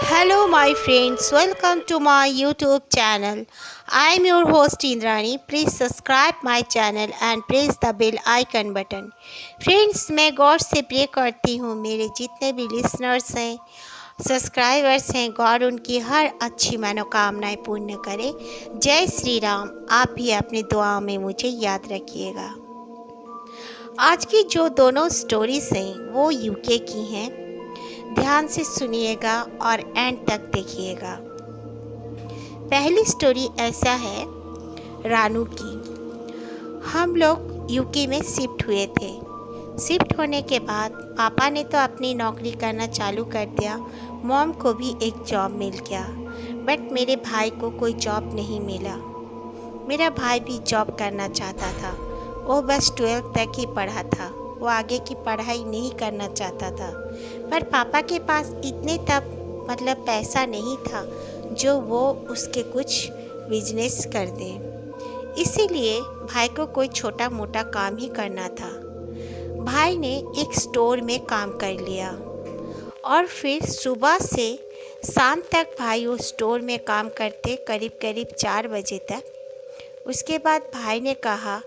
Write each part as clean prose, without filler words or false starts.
Hello, my friends. Welcome to my YouTube channel. I am your host Indrani. Please subscribe my channel and press the bell icon button. Friends, मैं God से pray करती हूँ मेरे जितने भी listeners हैं, subscribers हैं, God उनकी हर अच्छी मनोकामनाएं पूर्ण करे। जय श्री राम। आप भी अपनी दुआओं में मुझे याद रखिएगा। आज की जो दोनों स्टोरीज हैं वो यूके की हैं। ध्यान से सुनिएगा और एंड तक देखिएगा। पहली स्टोरी ऐसा है रानू की। हम लोग यूके में शिफ्ट हुए थे। शिफ्ट होने के बाद पापा ने तो अपनी नौकरी करना चालू कर दिया, मॉम को भी एक जॉब मिल गया, बट मेरे भाई को कोई जॉब नहीं मिला। मेरा भाई भी जॉब करना चाहता था, वो बस 12th तक ही पढ़ा था, वो आगे की पढ़ाई नहीं करना चाहता था। पर पापा के पास इतने तब पैसा नहीं था जो वो उसके कुछ बिजनेस कर दे। इसीलिए भाई को कोई छोटा मोटा काम ही करना था। भाई ने एक स्टोर में काम कर लिया और फिर सुबह से शाम तक भाई वो स्टोर में काम करते, करीब करीब 4 बजे तक। उसके बाद भाई ने कहा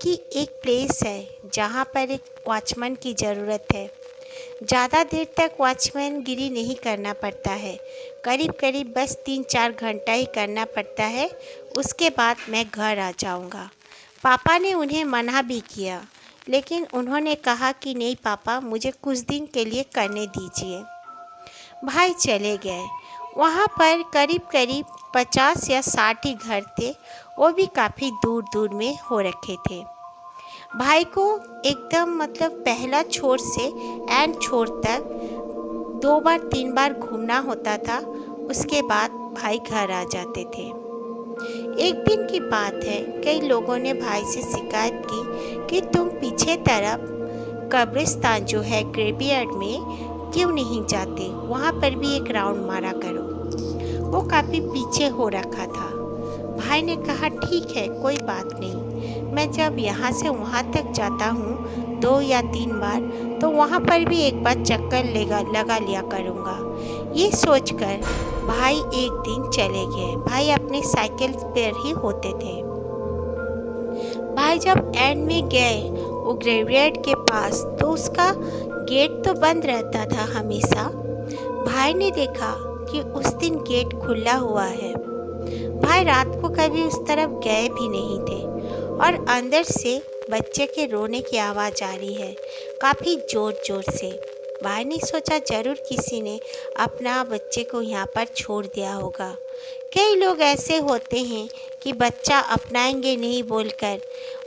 कि एक प्लेस है जहाँ पर एक वॉचमैन की ज़रूरत है। ज़्यादा देर तक वॉचमैन गिरी नहीं करना पड़ता है, करीब करीब बस 3-4 घंटा ही करना पड़ता है, उसके बाद मैं घर आ जाऊँगा। पापा ने उन्हें मना भी किया, लेकिन उन्होंने कहा कि नहीं पापा, मुझे कुछ दिन के लिए करने दीजिए। भाई चले गए। वहाँ पर करीब करीब 50 या 60 ही घर थे, वो भी काफ़ी दूर दूर में हो रखे थे। भाई को एकदम पहला छोर से एंड छोर तक 2 बार 3 बार घूमना होता था, उसके बाद भाई घर आ जाते थे। एक दिन की बात है, कई लोगों ने भाई से शिकायत की कि तुम पीछे तरफ कब्रिस्तान जो है ग्रेवयार्ड में क्यों नहीं जाते, वहाँ पर भी एक राउंड मारा करो। वो काफ़ी पीछे हो रखा था। भाई ने कहा ठीक है, कोई बात नहीं, मैं जब यहाँ से वहाँ तक जाता हूँ 2 या 3 बार, तो वहाँ पर भी एक बार चक्कर लगा लिया करूँगा। ये सोचकर भाई एक दिन चले गए। भाई अपनी साइकिल पर ही होते थे। भाई जब एंड में गए वो ग्रेवयार्ड के पास, तो उसका गेट तो बंद रहता था हमेशा। भाई ने देखा कि उस दिन गेट खुला हुआ है। भाई रात को कभी उस तरफ गए भी नहीं थे और अंदर से बच्चे के रोने की आवाज़ आ रही है, काफ़ी ज़ोर ज़ोर से। भाई ने सोचा ज़रूर किसी ने अपना बच्चे को यहाँ पर छोड़ दिया होगा। कई लोग ऐसे होते हैं कि बच्चा अपनाएंगे नहीं बोलकर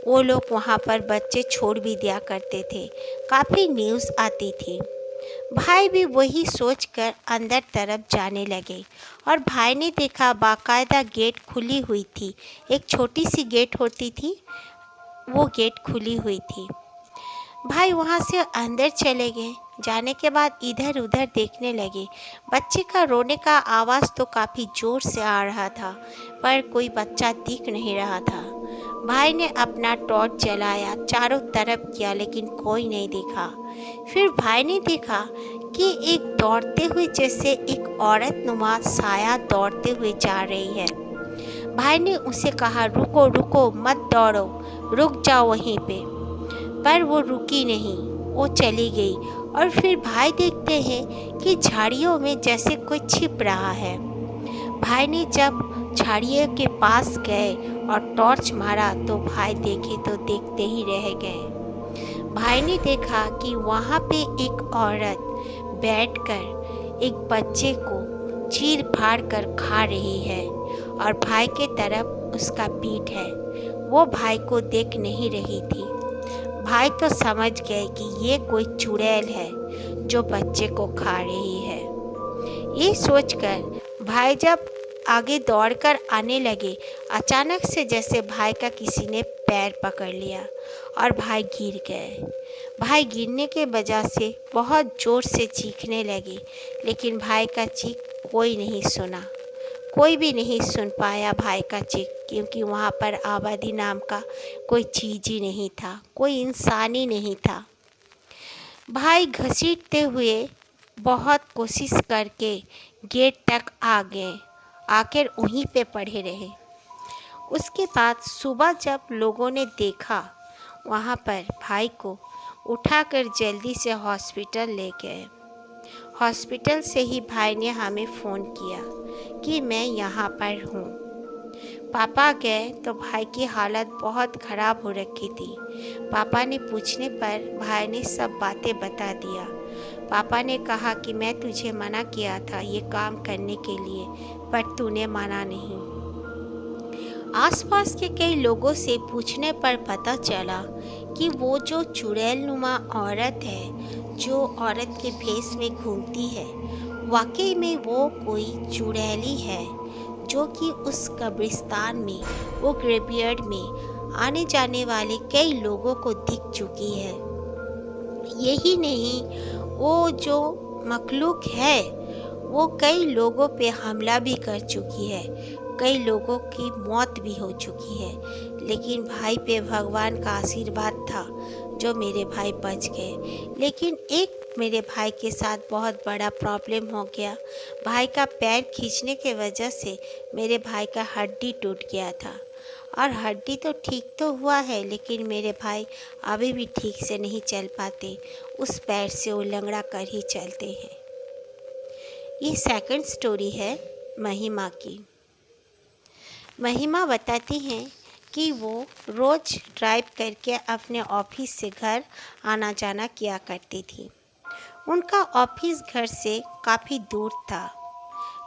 वो लोग वहाँ पर बच्चे छोड़ भी दिया करते थे, काफ़ी न्यूज़ आती थी। भाई भी वही सोचकर अंदर तरफ जाने लगे और भाई ने देखा बाकायदा गेट खुली हुई थी। एक छोटी सी गेट होती थी, वो गेट खुली हुई थी। भाई वहाँ से अंदर चले गए। जाने के बाद इधर उधर देखने लगे। बच्चे का रोने का आवाज़ तो काफ़ी ज़ोर से आ रहा था, पर कोई बच्चा दिख नहीं रहा था। भाई ने अपना टॉर्च जलाया, चारों तरफ किया, लेकिन कोई नहीं दिखा। फिर भाई ने देखा कि एक दौड़ते हुए जैसे एक औरत नुमा साया दौड़ते हुए जा रही है। भाई ने उसे कहा रुको रुको, मत दौड़ो, रुक जाओ वहीं पे। पर वो रुकी नहीं, वो चली गई। और फिर भाई देखते हैं कि झाड़ियों में जैसे कोई छिप रहा है। भाई ने जब झाड़ियों के पास गए और टॉर्च मारा तो भाई देखे तो देखते ही रह गए। भाई ने देखा कि वहाँ पे एक औरत बैठकर एक बच्चे को चीर फाड़ कर खा रही है और भाई के तरफ उसका पीठ है। वो भाई को देख नहीं रही थी। भाई तो समझ गए कि ये कोई चुड़ैल है जो बच्चे को खा रही है। ये सोचकर भाई जब आगे दौड़कर आने लगे, अचानक से जैसे भाई का किसी ने पैर पकड़ लिया और भाई गिर गए। भाई गिरने के वजह से बहुत ज़ोर से चीखने लगे, लेकिन भाई का चीख कोई नहीं सुना। कोई भी नहीं सुन पाया भाई का चीख, क्योंकि वहाँ पर आबादी नाम का कोई चीज़ ही नहीं था, कोई इंसान ही नहीं था। भाई घसीटते हुए बहुत कोशिश करके गेट तक आ गए, आखिर वहीं पे पड़े रहे। उसके बाद सुबह जब लोगों ने देखा, वहाँ पर भाई को उठाकर जल्दी से हॉस्पिटल ले गए। हॉस्पिटल से ही भाई ने हमें फ़ोन किया कि मैं यहाँ पर हूँ। पापा गए तो भाई की हालत बहुत ख़राब हो रखी थी। पापा ने पूछने पर भाई ने सब बातें बता दिया। पापा ने कहा कि मैं तुझे मना किया था ये काम करने के लिए, पर तूने माना नहीं। आसपास के कई लोगों से पूछने पर पता चला कि वो जो चुड़ैल नुमा औरत है, जो औरत के भेष में घूमती है, वाकई में वो कोई चुड़ैली है, जो कि उस कब्रिस्तान में, वो ग्रेवयार्ड में आने जाने वाले कई लोगों को दिख चुकी है। यही नहीं, वो जो मखलूक है वो कई लोगों पे हमला भी कर चुकी है, कई लोगों की मौत भी हो चुकी है। लेकिन भाई पे भगवान का आशीर्वाद था जो मेरे भाई बच गए। लेकिन एक मेरे भाई के साथ बहुत बड़ा प्रॉब्लम हो गया। भाई का पैर खींचने के वजह से मेरे भाई का हड्डी टूट गया था, और हड्डी तो ठीक तो हुआ है, लेकिन मेरे भाई अभी भी ठीक से नहीं चल पाते। उस पैर से वो लंगड़ा कर ही चलते हैं। ये सेकंड स्टोरी है महिमा की। महिमा बताती हैं कि वो रोज़ ड्राइव करके अपने ऑफिस से घर आना जाना किया करती थी। उनका ऑफिस घर से काफ़ी दूर था,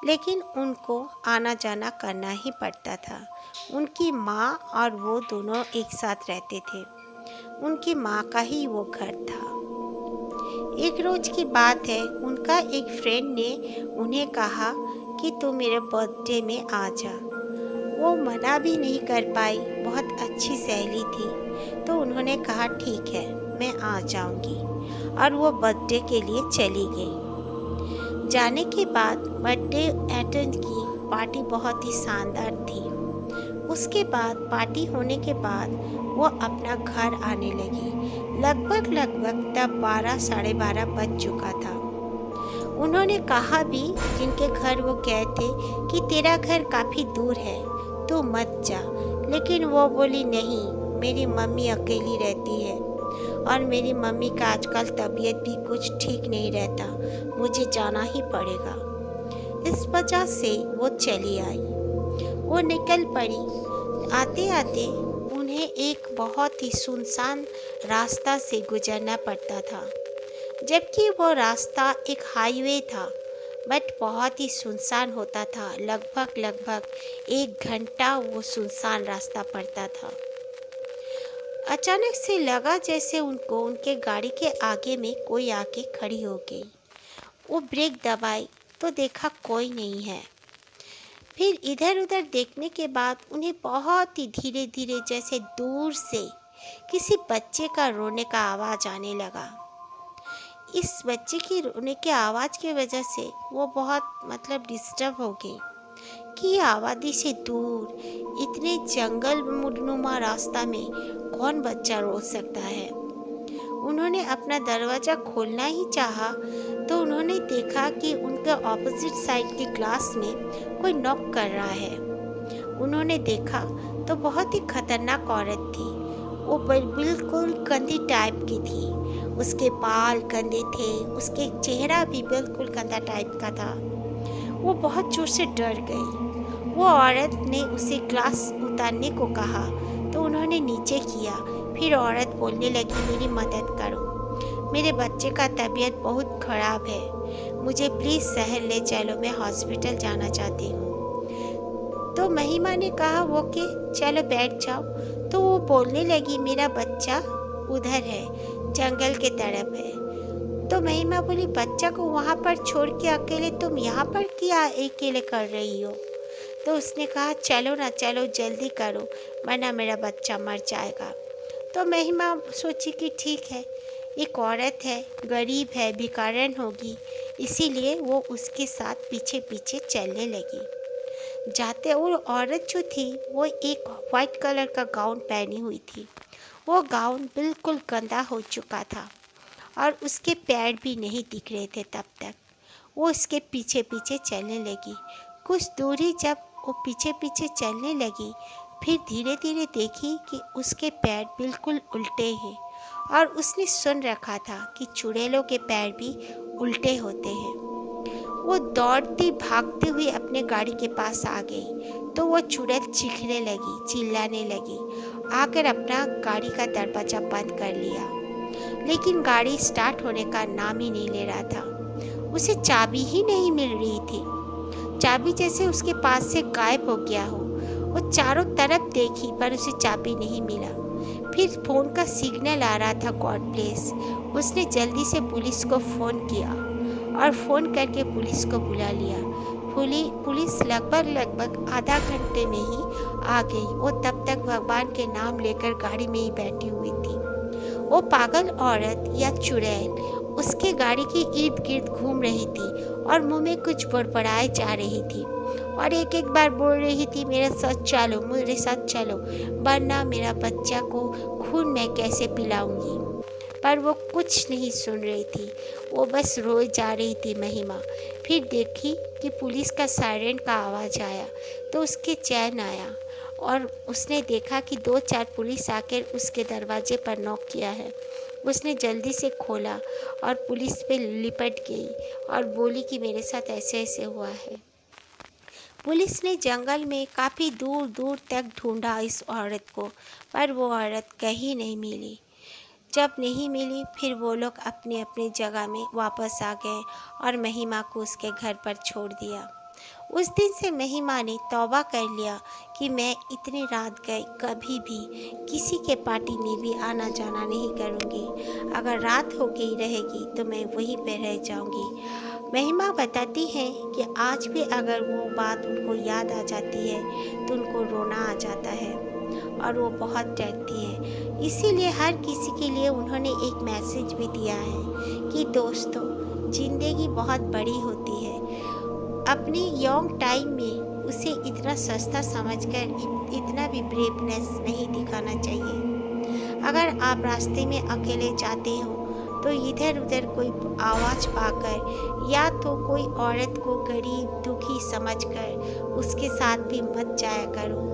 लेकिन उनको आना जाना करना ही पड़ता था। उनकी माँ और वो दोनों एक साथ रहते थे। उनकी माँ का ही वो घर था। एक रोज़ की बात है, उनका एक फ्रेंड ने उन्हें कहा कि तू मेरे बर्थडे में आ जा। वो मना भी नहीं कर पाई, बहुत अच्छी सहेली थी, तो उन्होंने कहा ठीक है, मैं आ जाऊंगी, और वो बर्थडे के लिए चली गई। जाने के बाद बर्थडे अटेंड की, पार्टी बहुत ही शानदार थी। उसके बाद पार्टी होने के बाद वो अपना घर आने लगी। लगभग तब 12 साढ़े 12 बज चुका था। उन्होंने कहा भी जिनके घर वो गए थे कि तेरा घर काफ़ी दूर है, तू मत जा। लेकिन वो बोली नहीं, मेरी मम्मी अकेली रहती है, और मेरी मम्मी का आजकल तबीयत भी कुछ ठीक नहीं रहता, मुझे जाना ही पड़ेगा। इस वजह से वो चली आई। वो निकल पड़ी। आते आते उन्हें एक बहुत ही सुनसान रास्ता से गुजरना पड़ता था, जबकि वो रास्ता एक हाईवे था, बट बहुत ही सुनसान होता था। लगभग 1 घंटा वो सुनसान रास्ता पड़ता था। अचानक से लगा जैसे उनको उनके गाड़ी के आगे में कोई आके खड़ी हो गई। वो ब्रेक दबाई तो देखा कोई नहीं है। फिर इधर उधर देखने के बाद उन्हें बहुत ही धीरे धीरे जैसे दूर से किसी बच्चे का रोने का आवाज़ आने लगा। इस बच्चे की रोने के आवाज़ की वजह से वो बहुत डिस्टर्ब हो गई कि आबादी से दूर इतने जंगल नुमा रास्ता में कौन बच्चा रो सकता है। उन्होंने अपना दरवाज़ा खोलना ही चाहा तो उन्होंने देखा कि उनके ऑपोजिट साइड के ग्लास में कोई नॉक कर रहा है। उन्होंने देखा तो बहुत ही खतरनाक औरत थी। वो बिल्कुल गंदी टाइप की थी। उसके बाल गंदे थे, उसके चेहरा भी बिल्कुल गंदा टाइप का था। वो बहुत जोर से डर गई। वो औरत ने उसे ग्लास उतारने को कहा तो उन्होंने नीचे किया। फिर औरत बोलने लगी, मेरी मदद करो, मेरे बच्चे का तबीयत बहुत ख़राब है, मुझे प्लीज़ शहर ले चलो, मैं हॉस्पिटल जाना चाहती हूँ। तो महिमा ने कहा वो कि चलो बैठ जाओ। तो वो बोलने लगी, मेरा बच्चा उधर है, जंगल के तरफ है। तो महिमा बोली, बच्चा को वहाँ पर छोड़ के अकेले तुम यहाँ पर क्या अकेले कर रही हो? तो उसने कहा चलो ना, चलो जल्दी करो, वरना मेरा बच्चा मर जाएगा। तो महिमा सोची कि ठीक है, एक औरत है, गरीब है, भिखारन होगी, इसीलिए वो उसके साथ पीछे पीछे चलने लगी। जाते वो औरत जो थी वो एक वाइट कलर का गाउन पहनी हुई थी। वो गाउन बिल्कुल गंदा हो चुका था और उसके पैर भी नहीं दिख रहे थे तब तक। वो उसके पीछे पीछे चलने लगी। कुछ दूरी जब वो पीछे पीछे चलने लगी, फिर धीरे धीरे देखी कि उसके पैर बिल्कुल उल्टे हैं और उसने सुन रखा था कि चुड़ैलों के पैर भी उल्टे होते हैं। वो दौड़ती भागती हुई अपने गाड़ी के पास आ गई तो वो चुड़ैल चीखने लगी, चिल्लाने लगी। आकर अपना गाड़ी का दरवाज़ा बंद कर लिया, लेकिन गाड़ी स्टार्ट होने का नाम ही नहीं ले रहा था। उसे चाबी ही नहीं मिल रही थी, चाबी जैसे उसके पास से गायब हो गया हो। वो चारों तरफ देखी पर उसे चाबी नहीं मिला। फिर फ़ोन का सिग्नल आ रहा था गॉड प्लेस। उसने जल्दी से पुलिस को फ़ोन किया और फ़ोन करके पुलिस को बुला लिया। पुलिस लगभग आधा घंटे में ही आ गई। वो तब तक भगवान के नाम लेकर गाड़ी में ही बैठी हुई थी। वो पागल औरत या चुड़ैल उसके गाड़ी के इर्द गिर्द घूम रही थी और मुंह में कुछ बड़बड़ाए जा रही थी और एक एक बार बोल रही थी, मेरे साथ चलो वरना मेरा बच्चा को खून मैं कैसे पिलाऊंगी। पर वो कुछ नहीं सुन रही थी, वो बस रोए जा रही थी महिमा। फिर देखी कि पुलिस का सायरन का आवाज़ आया तो उसके चैन आया और उसने देखा कि 2-4 पुलिस आकर उसके दरवाजे पर नॉक किया है। उसने जल्दी से खोला और पुलिस पे लिपट गई और बोली कि मेरे साथ ऐसे ऐसे हुआ है। पुलिस ने जंगल में काफ़ी दूर दूर तक ढूंढा इस औरत को, पर वो औरत कहीं नहीं मिली। जब नहीं मिली फिर वो लोग अपने अपने जगह में वापस आ गए और महिमा को उसके घर पर छोड़ दिया। उस दिन से महिमा ने तौबा कर लिया कि मैं इतनी रात गए कभी भी किसी के पार्टी में भी आना जाना नहीं करूँगी। अगर रात हो गई रहेगी तो मैं वहीं पे रह जाऊँगी। महिमा बताती है कि आज भी अगर वो बात उनको याद आ जाती है तो उनको रोना आ जाता है और वो बहुत डरती है। इसीलिए हर किसी के लिए उन्होंने एक मैसेज भी दिया है कि दोस्तों, ज़िंदगी बहुत बड़ी होती है। अपने यंग टाइम में उसे इतना सस्ता समझकर इतना भी ब्रेवनेस नहीं दिखाना चाहिए। अगर आप रास्ते में अकेले जाते हो तो इधर उधर कोई आवाज़ पाकर या तो कोई औरत को गरीब दुखी समझकर उसके साथ भी मत जाया करो।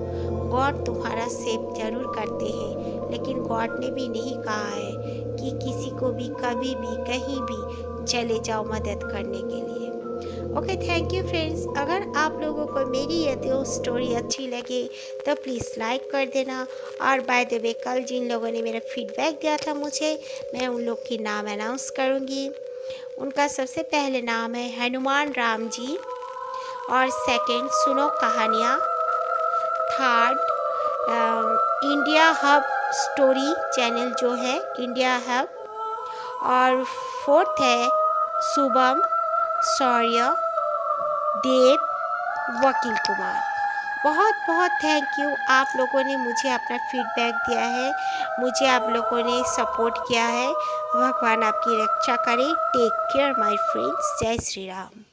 गॉड तुम्हारा सेव जरूर करते हैं, लेकिन गॉड ने भी नहीं कहा है कि किसी को भी कभी भी कहीं भी चले जाओ मदद करने के लिए। Okay, thank you friends. अगर आप लोगों को मेरी ये दो स्टोरी अच्छी लगे तो प्लीज़ लाइक कर देना। और बाय द वे, कल जिन लोगों ने मेरा फीडबैक दिया था मुझे, मैं उन लोग की नाम अनाउंस करूँगी। उनका सबसे पहले नाम है हनुमान राम जी, और सेकंड सुनो कहानियाँ, third India hub story channel जो है इंडिया हब, और फोर्थ है शुभम, शौर्य, देव, वकील कुमार। बहुत बहुत थैंक यू, आप लोगों ने मुझे अपना फीडबैक दिया है, मुझे आप लोगों ने सपोर्ट किया है। भगवान आपकी रक्षा करे। Take care my friends. जय श्री राम।